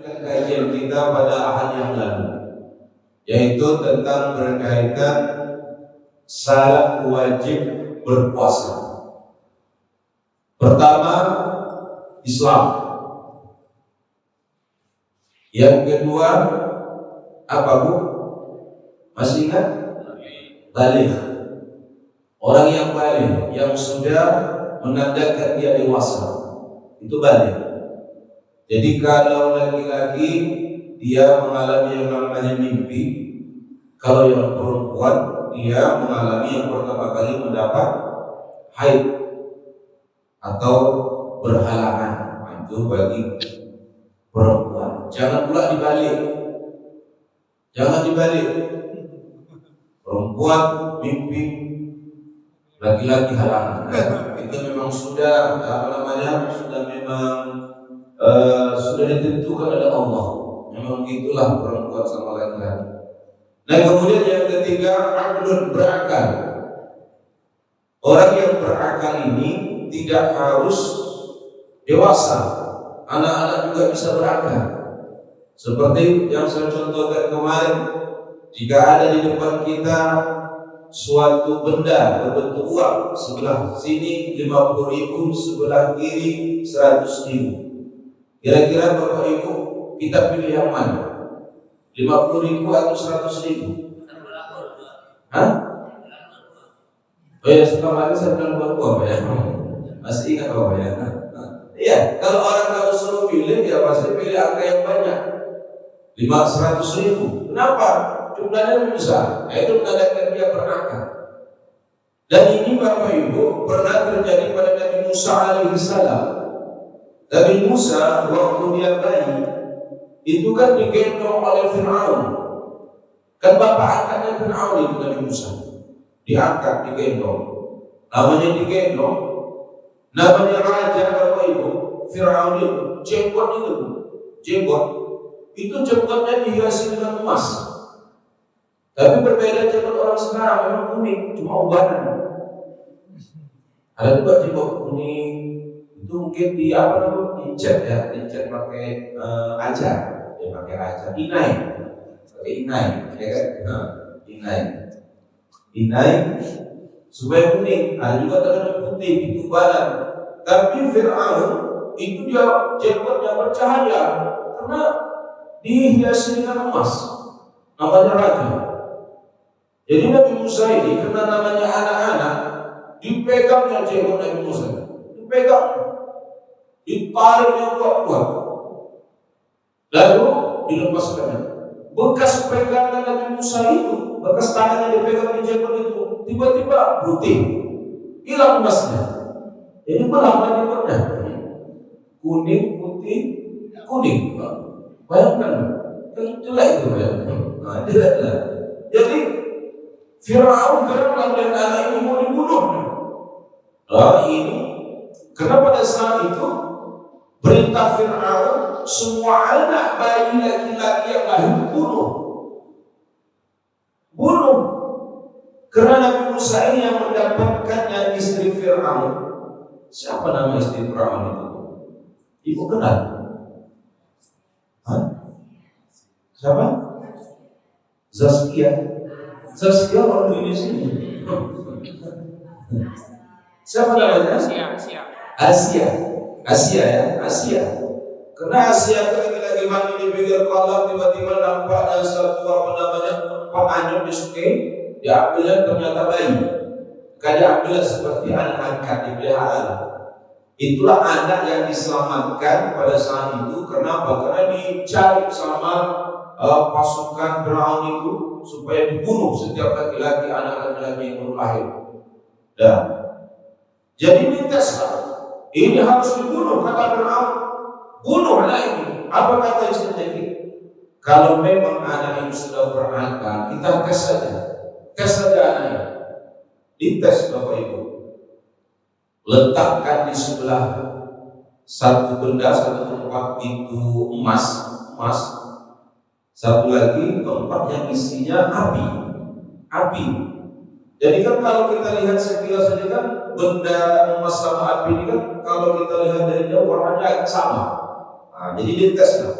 kajian kita pada ahad yang lalu, yaitu tentang berkaitan syarat wajib berpuasa. Pertama, Islam. Yang kedua, apa Bu? Masih ingat? Baligh. Orang yang baligh, yang sudah menandakan dia dewasa, itu baligh. Jadi kalau laki-laki dia mengalami yang namanya mimpi, kalau yang perempuan dia mengalami yang pertama kali mendapat haid atau berhalangan. Itu bagi perempuan. Jangan pula dibalik. Jangan dibalik. Perempuan mimpi, laki-laki halangan. Itu memang sudah sudah ditentukan oleh Allah. Memang itulah perempuan sama laki-laki. Nah, kemudian yang ketiga, aqlun, berakal. Orang yang berakal ini tidak harus dewasa. Anak-anak juga bisa berakal. Seperti yang saya contohkan kemarin, jika ada di depan kita suatu benda berbentuk uang, sebelah sini 50.000, sebelah kiri 100.000. Kira-kira Bapak Ibu kita pilih yang mana? 50.000 atau 100.000? Hah? Oh ya, setelah ini saya bilang buat Bapak ya. Masih ingat Bapak ya? Iya, kalau suruh pilih, dia pasti pilih angka yang banyak. 100.000. Kenapa? Jumlahnya besar. Nah, itu menandakan dia berakal. Dan ini Bapak Ibu pernah terjadi pada Nabi Musa alaihissalam. Nabi Musa waktu dia bayi itu kan digendong oleh Fir'aun. Kan bapak angkatnya Fir'aun itu Nabi Musa. Diangkat, digendong. Namanya digendong. Namanya raja Bapak Ibu. Fir'aun itu jenggot itu. Jenggot. Itu jenggotnya dihiasi dengan emas. Tapi berbeda jenggot orang sekarang, memang kuning, cuma ubanan. Ada juga jenggot kuning. Itu mungkin dicat ya, dicat pakai ajar, dia pakai ajar, inai, ya kan? Inai supaya kuning. Ada juga terkadang putih, itu badan. Tapi Fir'aun itu dia jenggotnya bercahaya karena dihiasi dengan emas. Namanya raja. Jadi Nabi Musa ini karena namanya anak-anak, dipegangnya jenggot Nabi Musa, dipegang. Ditariknya kuat-kuat, lalu dilepaskannya. Bekas pegangan Nabi Musa itu, bekas tangannya dipegang di jenggot itu, tiba-tiba putih, hilang emasnya. Jadi berapa jenggotnya? Kuning, putih, kuning. Bayangkan, kan jelek itu ya. Nah, jelek. Jadi Fir'aun karena melihat anak ini mau dibunuh. Nah ini, karena pada saat itu perintah Fir'aun, semua anak bayi laki-laki yang lahir bunuh. Karena Nabi Musa ini yang mendapatkannya istri Fir'aun. Siapa nama istri Fir'aun itu? Ibu kenal? Hah? Siapa? Zaskia orang di sini. Siapa namanya? Asia. Karena Asia lagi mandi di pinggir kolam, tiba-tiba nampak ada satu penganyam di sungai, diambilnya ternyata bayi. Diambilnya seperti anak angkat dipelihara. Itulah anak yang diselamatkan pada saat itu. Kenapa? Karena dicari sama pasukan Fir'aun itu supaya dibunuh setiap laki-laki, anak laki-laki yang baru lahir. Dan jadi dites, ini harus dibunuh, kata Fir'aun. Bunuh anak ini. Apa kata istrinya ini? Kalau memang anak ini sudah berakal, kita tes saja anaknya. Dites Bapak Ibu. Letakkan di sebelah satu benda, satu tempat itu emas. Satu lagi tempat yang isinya api. Jadi kan kalau kita lihat sekilas saja kan benda emas sama api ini kan kalau kita lihat dari jauh warnanya agak sama. Nah, jadi dites lah.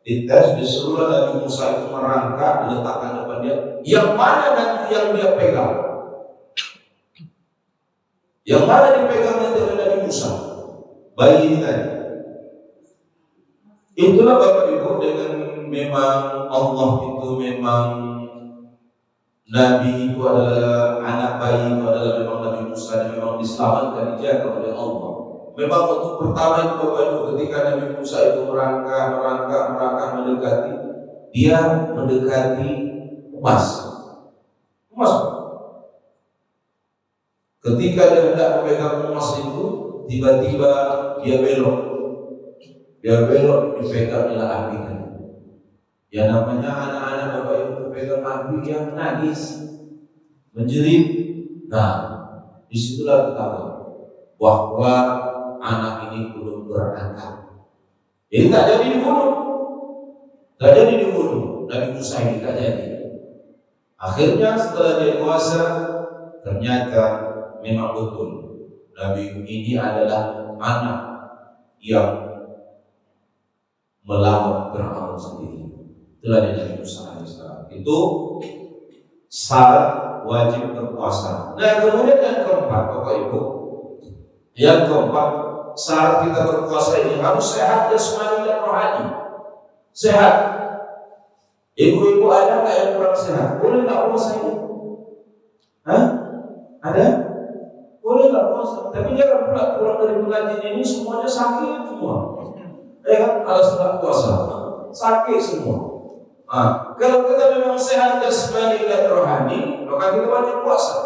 Dites, disuruh Nabi Musa itu merangkak, diletakkan depan dia. Yang mana nanti yang dia pegang? Yang mana dipegang nanti oleh Nabi Musa? Bayi ini tadi. Itulah Bapak Ibu, dengan memang Allah itu memang Nabi itu adalah anak bayi, itu adalah memang Nabi Musa yang memang diselamatkan, dijaga oleh Allah. Memang untuk pertama itu Bapak Ibu, ketika Nabi Musa itu merangkak mendekati, dia mendekati emas. Ketika dia hendak memegang emas itu, tiba-tiba dia belok, dipegang oleh api. Ya namanya anak-anak Bapak Ibu pegang api yang nangis, menjerit. Nah, disitulah kita tahu bahwa anak ini belum berakal. Jadi tak jadi dibunuh. Nabi Musa ini tak jadi. Akhirnya setelah dia dewasa, ternyata memang betul Nabi ini adalah anak yang melawan Fir'aun sendiri. Itulah Nabi Musa alaihissalam. Itu syarat wajib berpuasa. Nah, kemudian yang keempat, Bapak Ibu, syarat kita berpuasa ini harus sehat jasmani dan rohani. Sehat. Ibu-ibu ada nggak yang kurang sehat? Boleh nggak puasa ini? Ada? Boleh nggak puasa? Tapi jangan pula pulang dari pengajian ini semuanya sakit semua. Kan kalau setelah puasa sakit semua. Kalau kita memang sehat jasmani dan rohani, maka kita wajib puasa.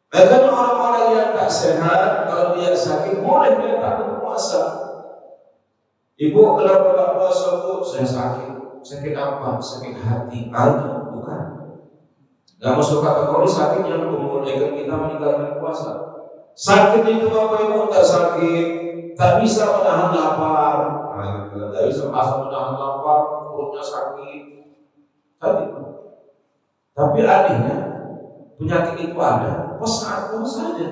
Karena orang-orang yang tak sehat, kalau dia sakit, boleh dia tak berpuasa. Ibu, kenapa tak puasa? Bu, saya sakit. Sakit apa? Sakit hati. Bukan. Gak masuk kategori sakit yang membolehkan kita meninggalkan puasa. Sakit itu Bapak Ibu, tak sakit, tak bisa menahan lapar. Tak bisa menahan lapar, perutnya sakit. Tapi anehnya, penyakit itu ada pas saat puasa saja.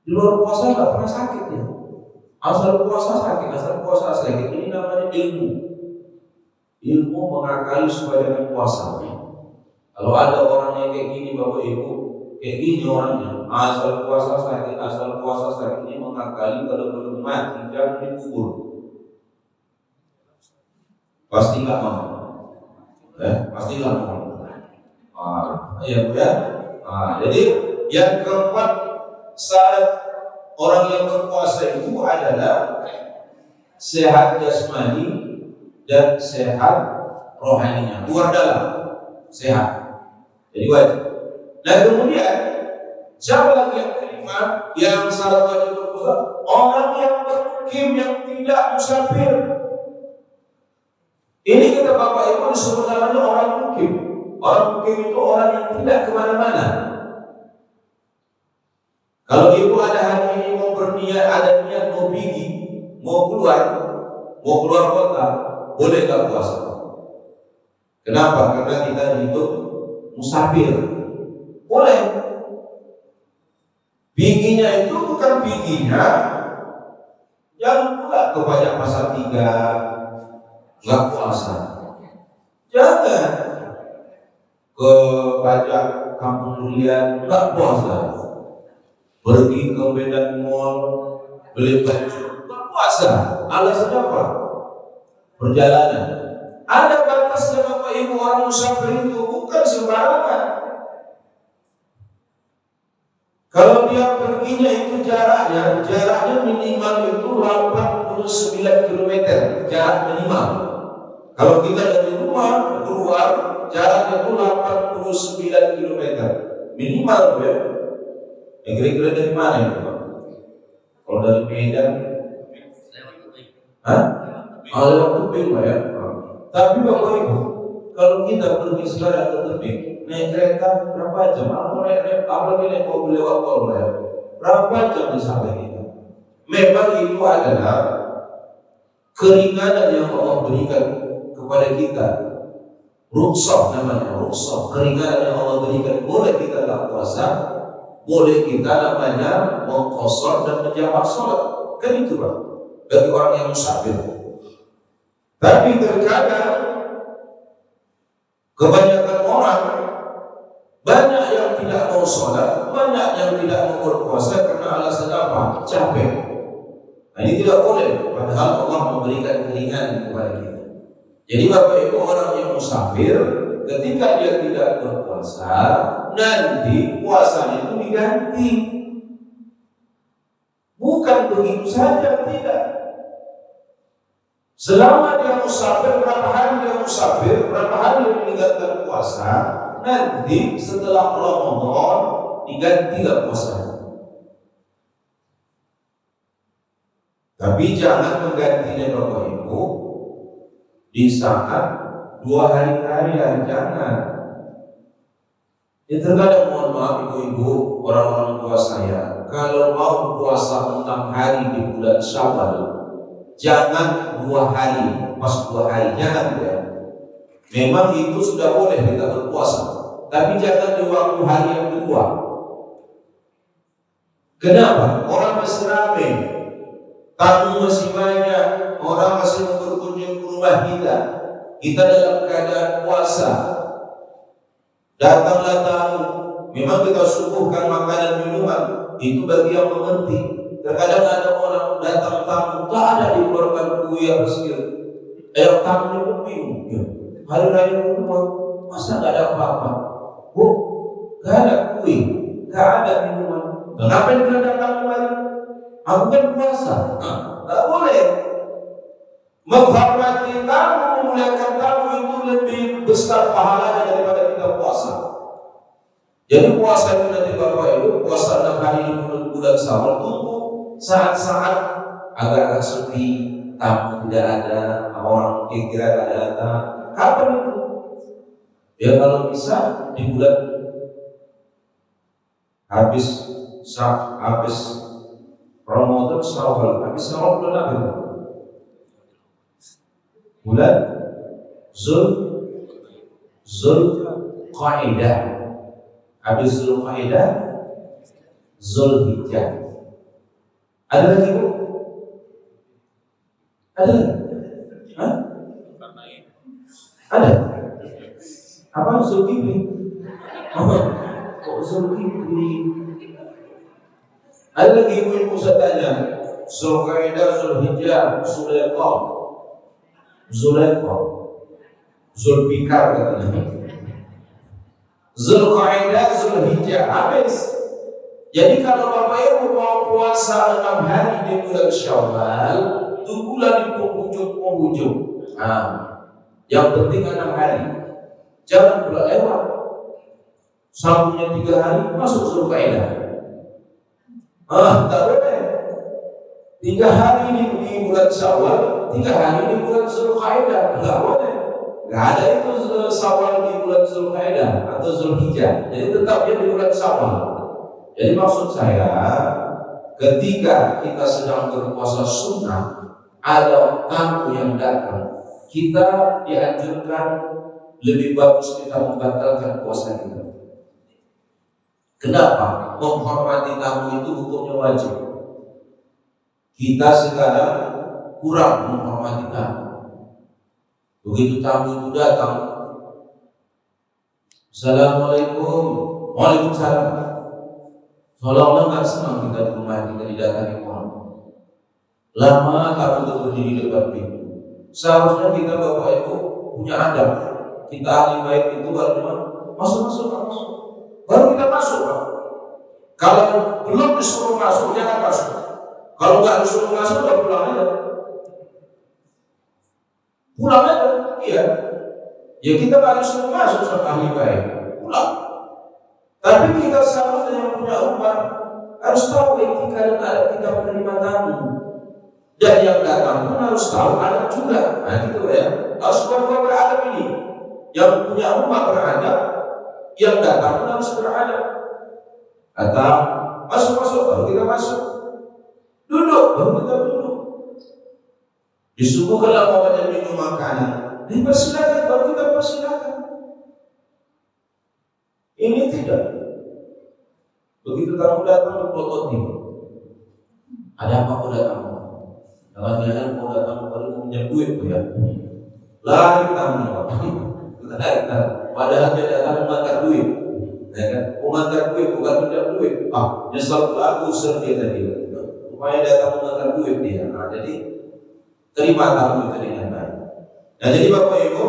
Di luar puasa nggak pernah sakit ya. Asal puasa sakit. Ini namanya ilmu mengakali supaya dengan puasa. Kalau ada orang yang kayak gini Bapak Ibu, kayak gini orangnya, asal puasa sakit, ini mengakali kalau belum mati jangan dikubur. Pasti nggak mau. Pasti nggak mau. Ya. Jadi yang keempat syarat orang yang berpuasa itu adalah sehat jasmani dan sehat rohaninya, luar dalam sehat. Jadi wajib. Dan kemudian siapa lagi yang kelima yang syarat wajib berpuasa? Orang yang bermukim, yang tidak musafir. Ini kata Bapak Ibu disebut namanya orang mukim. Orang mukim itu orang yang tidak kemana-mana. Kalau ibu ada hari ini mau berniat, ada niat mau pergi, mau keluar kota, boleh nggak puasa? Kenapa? Karena kita hidup musafir. Boleh. Piginya itu bukan piginya yang pula ke pajak pasar 3 nggak puasa. Jangan ke pajak kampung durian nggak puasa. Pergi ke Medan Mall beli baju nggak puasa. Alasannya apa? Perjalanan. Ada batasnya Bapak Ibu, orang musafir itu bukan sembarangan. Kalau dia perginya itu jaraknya minimal itu 89 km, jarak minimal. Kalau kita dari rumah keluar, jaraknya itu 89 km minimal ya. Yang kira-kira dari mana itu Pak? Kalau dari Medan, lewat Tebing Pak ya. Tapi Bapak Ibu, kalau kita pergi sekarang ke Tebing, naik kereta berapa jam? Apalagi naik mobil lewat tol ya, berapa jam sampai kita? Memang itu adalah keringanan yang Allah berikan kepada kita. Rukhsah namanya, keringanan yang Allah berikan. Boleh kita tak puasa, boleh kita namanya mengqashar dan menjamak sholat. Kan itu Pak, bagi orang yang musafir. Tapi terkadang kebanyakan orang, banyak yang tidak mau sholat, banyak yang tidak mau berpuasa karena alasan apa? Capek. Nah, ini tidak boleh, padahal Allah memberikan keringanan kepada kita. Jadi Bapak Ibu, orang yang musafir ketika dia tidak berpuasa, nanti puasanya itu diganti. Bukan begitu saja, tidak. Selama dia musafir, berapa hari dia musafir, berapa hari dia meninggalkan puasa, nanti setelah Ramadan digantilah puasanya. Tapi jangan menggantinya Bapak Ibu di saat 2 hari raya, jangan. Ya terkadang, mohon maaf ibu-ibu, orang-orang tua saya, kalau mau puasa 6 hari di bulan Syawal, jangan 2 hari, pas 2 hari, jangan ya. Memang itu sudah boleh kita berpuasa, tapi jangan di waktu hari yang kedua. Kenapa? Orang masih ramai, tamu masih banyak, orang masih mau berkunjung ke rumah kita. Kita dalam keadaan puasa, datanglah tamu, memang kita suguhkan makanan minuman, itu bagi yang mengerti. Terkadang ada orang datang tamu, tak ada dikeluarkan kue apa sekali. Tamunya pun bingung, ya, hari raya kedua, masa nggak ada apa-apa? Bu, nggak ada kue, nggak ada minuman. Kenapa tidak ada tamu lagi? Aku kan puasa, nggak boleh. Menghormati tamu, memuliakan tamu itu lebih besar pahalanya daripada kita puasa. Jadi puasa itu nanti Bapak Ibu, puasa 6 hari di bulan Syawal, tunggu saat-saat agak sepi, tamu tidak ada, orang kira tidak datang. Kapan itu? Ya kalau bisa di bulan habis Ramadan, Syawal, habis Syawal bulan apa itu? Bulan Zulqa'dah. Habis Zulqa'dah, Zulhijjah. Ada lagi Bu? Ada lagi? Hah? Ada? Apa Zulkifli? Kok Zulkifli? Ada lagi ibu yang saya tanya? Zulqa'dah, Zulhijjah, Zulaikha, Zulfikar katanya. Zulqa'dah, Zulhijjah, habis. Jadi kalau Bapak Ibu mau puasa 6 hari di bulan Syawal, tunggulah di penghujung. Nah, yang penting 6 hari. Jangan pula lewat. Sambungnya 3 hari masuk Zulqa'dah. Tak boleh. 3 hari di bulan Syawal, 3 hari di bulan Zulqa'dah, enggak boleh. Enggak ada itu Syawal di bulan Zulqa'dah atau Zulhijjah. Jadi tetap dia di bulan Syawal. Jadi maksud saya, ketika kita sedang berpuasa sunnah, ada tamu yang datang, kita dianjurkan lebih bagus kita membatalkan puasa kita. Kenapa? Menghormati tamu itu hukumnya wajib. Kita sekarang kurang menghormati tamu. Begitu tamu itu datang, Assalamualaikum, Waalaikumsalam. Seolah-olah nggak senang kita di rumah kita didatangi orang. Lama tamu itu berdiri depan pintu. Seharusnya kita Bapak Ibu punya adab. Kita ahli baik itu baru masuk. Baru kita masuk Pak. Kalau belum disuruh masuk, jangan masuk. Kalau nggak disuruh masuk, ya pulang aja. Pulang aja, iya. Ya kita nggak disuruh masuk sama ahli baik, pulang. Tapi kita seharusnya yang punya rumah harus tahu etika dan adab kita menerima tamu. Dan yang datang pun harus tahu adab juga. Nah gitu ya. Harus dua-dua beradab ini. Yang punya rumah beradab, yang datang pun harus beradab. Datang, masuk, baru kita masuk. Duduk, baru kita duduk. Disuguhkanlah bawahnya minum makanan, dipersilakan, baru kita persilakan. Ini tidak. Begitu tamu datang diplototin. Ada apa kau datang? Jangan-jangan kau datang baru punya duit ya. lari tamu, lari tamu. Padahal dia datang mengantar duit, ya kan? Mengantar duit bukan pinjam duit. Nyesal lagu dia tadi. Supaya datang mengantar duit dia. Nah, jadi terima tamu itu dengan baik. Nah, jadi Bapak Ibu,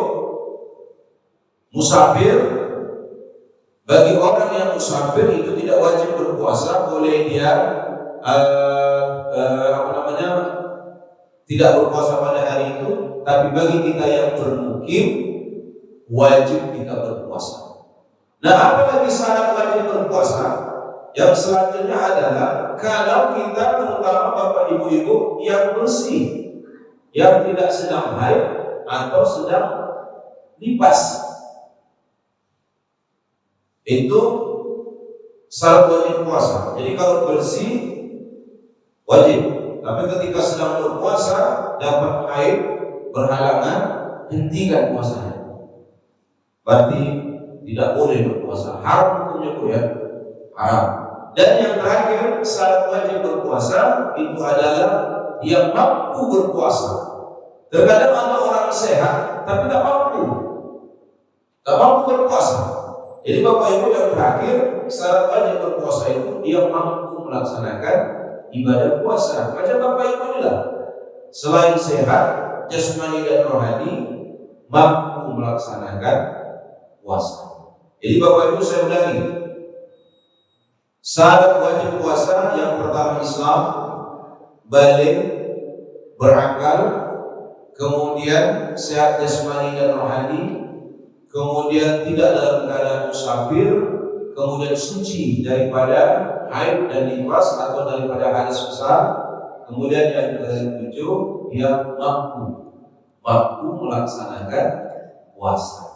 musafir, bagi orang yang musafir itu tidak wajib berpuasa, boleh dia tidak berpuasa pada hari itu. Tapi bagi kita yang bermukim, wajib kita berpuasa. Nah, apalagi syarat wajib berpuasa? Yang selanjutnya adalah kalau kita, terutama Bapak Ibu-ibu yang bersih, yang tidak sedang haid atau sedang nifas, itu syarat wajib puasa. Jadi kalau bersih wajib, tapi ketika sedang berpuasa dapat haid berhalangan, hentikan puasanya. Berarti tidak boleh berpuasa, haram hukumnya ya, haram. Dan yang terakhir syarat wajib berpuasa itu adalah dia mampu berpuasa. Terkadang ada orang sehat tapi tak mampu berpuasa. Jadi Bapak Ibu yang terakhir syarat wajib berpuasa itu dia mampu melaksanakan ibadah puasa. Macam Bapak Ibu inilah, selain sehat jasmani dan rohani, mampu melaksanakan puasa. Jadi Bapak Ibu saya ulangi, syarat wajib puasa yang pertama Islam, balik, berakal, kemudian sehat jasmani dan rohani, kemudian tidak dalam keadaan musafir, kemudian suci daripada haid dan nifas atau daripada hadas besar, kemudian yang ketujuh dia mampu melaksanakan puasa.